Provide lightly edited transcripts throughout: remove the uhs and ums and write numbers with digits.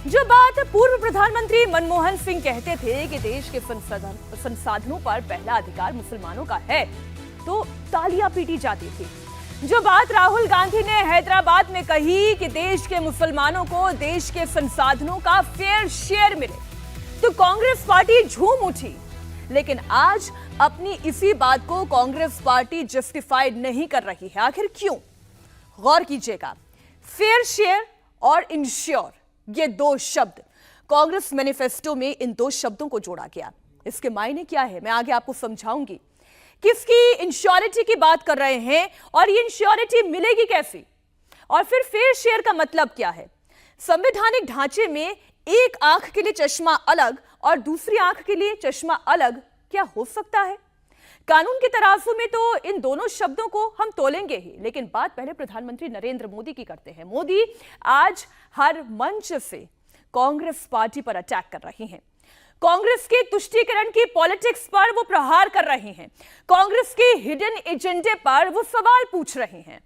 जो बात पूर्व प्रधानमंत्री मनमोहन सिंह कहते थे कि देश के संसाधनों पर पहला अधिकार मुसलमानों का है, तो तालियां पीटी जाती थी। जो बात राहुल गांधी ने हैदराबाद में कही कि देश के मुसलमानों को देश के संसाधनों का फेयर शेयर मिले, तो कांग्रेस पार्टी झूम उठी। लेकिन आज अपनी इसी बात को कांग्रेस पार्टी जस्टिफाइड नहीं कर रही है। आखिर क्यों? गौर कीजिएगा, फेयर शेयर और इंश्योर, ये दो शब्द कांग्रेस मैनिफेस्टो में इन दो शब्दों को जोड़ा गया। इसके मायने क्या है, मैं आगे आपको समझाऊंगी। किसकी इंश्योरिटी की बात कर रहे हैं और ये इंश्योरिटी मिलेगी कैसी, और फिर फेयर शेयर का मतलब क्या है। संवैधानिक ढांचे में एक आंख के लिए चश्मा अलग और दूसरी आंख के लिए चश्मा अलग क्या हो सकता है? कानून के तराजू में तो इन दोनों शब्दों को हम तोलेंगे ही, लेकिन बात पहले प्रधानमंत्री नरेंद्र मोदी की करते हैं। मोदी आज हर मंच से कांग्रेस पार्टी पर अटैक कर रही हैं। कांग्रेस के तुष्टीकरण की पॉलिटिक्स पर वो प्रहार कर रहे हैं। कांग्रेस के हिडन एजेंडे पर वो सवाल पूछ रहे हैं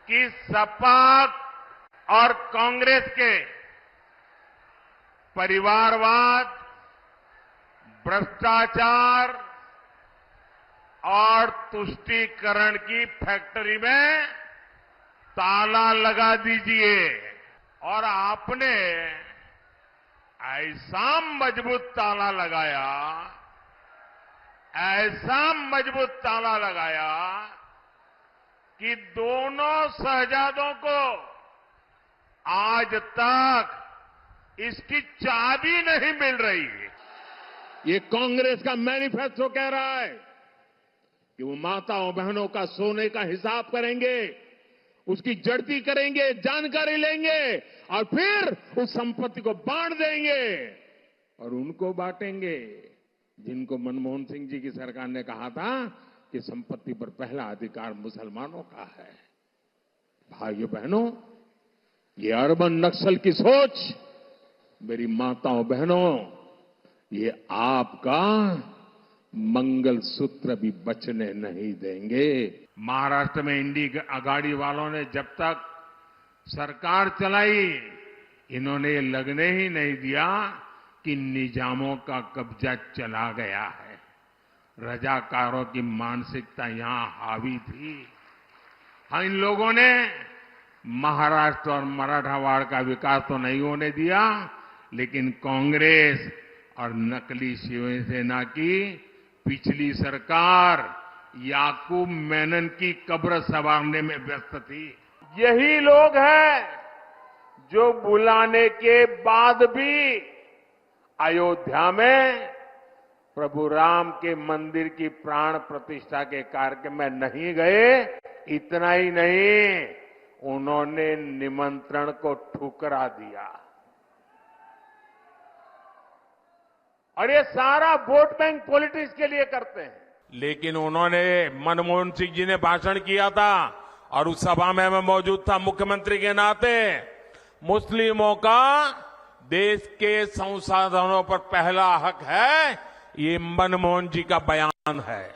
कि सपा और कांग्रेस के परिवारवाद, भ्रष्टाचार और तुष्टीकरण की फैक्ट्री में ताला लगा दीजिए। और आपने ऐसा मजबूत ताला लगाया, ऐसा मजबूत ताला लगाया कि दोनों शहजादों को आज तक इसकी चाबी नहीं मिल रही है। ये कांग्रेस का मैनिफेस्टो कह रहा है कि वो माताओं बहनों का सोने का हिसाब करेंगे, उसकी जड़ती करेंगे, जानकारी लेंगे और फिर उस संपत्ति को बांट देंगे और उनको बांटेंगे जिनको मनमोहन सिंह जी की सरकार ने कहा था कि संपत्ति पर पहला अधिकार मुसलमानों का है। भाइयों बहनों, ये अर्बन नक्सल की सोच, मेरी माताओं बहनों, ये आपका मंगलसूत्र भी बचने नहीं देंगे। महाराष्ट्र में इंडी अगाड़ी वालों ने जब तक सरकार चलाई, इन्होंने ये लगने ही नहीं दिया कि निजामों का कब्जा चला गया है। रजाकारों की मानसिकता यहां हावी थी। हाँ, इन लोगों ने महाराष्ट्र और मराठवाड़ का विकास तो नहीं होने दिया, लेकिन कांग्रेस और नकली शिवसेना की पिछली सरकार याकूब मेनन की कब्र संवारने में व्यस्त थी। यही लोग हैं जो बुलाने के बाद भी अयोध्या में प्रभु राम के मंदिर की प्राण प्रतिष्ठा के कार्यक्रम में नहीं गए। इतना ही नहीं, उन्होंने निमंत्रण को ठुकरा दिया। और ये सारा वोट बैंक पॉलिटिक्स के लिए करते हैं। लेकिन उन्होंने, मनमोहन सिंह जी ने भाषण किया था और उस सभा में मैं मौजूद था मुख्यमंत्री के नाते। मुस्लिमों का देश के संसाधनों पर पहला हक है, ये मनमोहन जी का बयान है।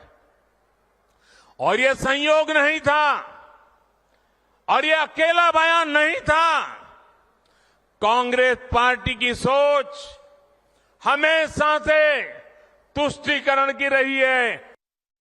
और ये संयोग नहीं था और ये अकेला बयान नहीं था। कांग्रेस पार्टी की सोच हमेशा से तुष्टीकरण की रही है,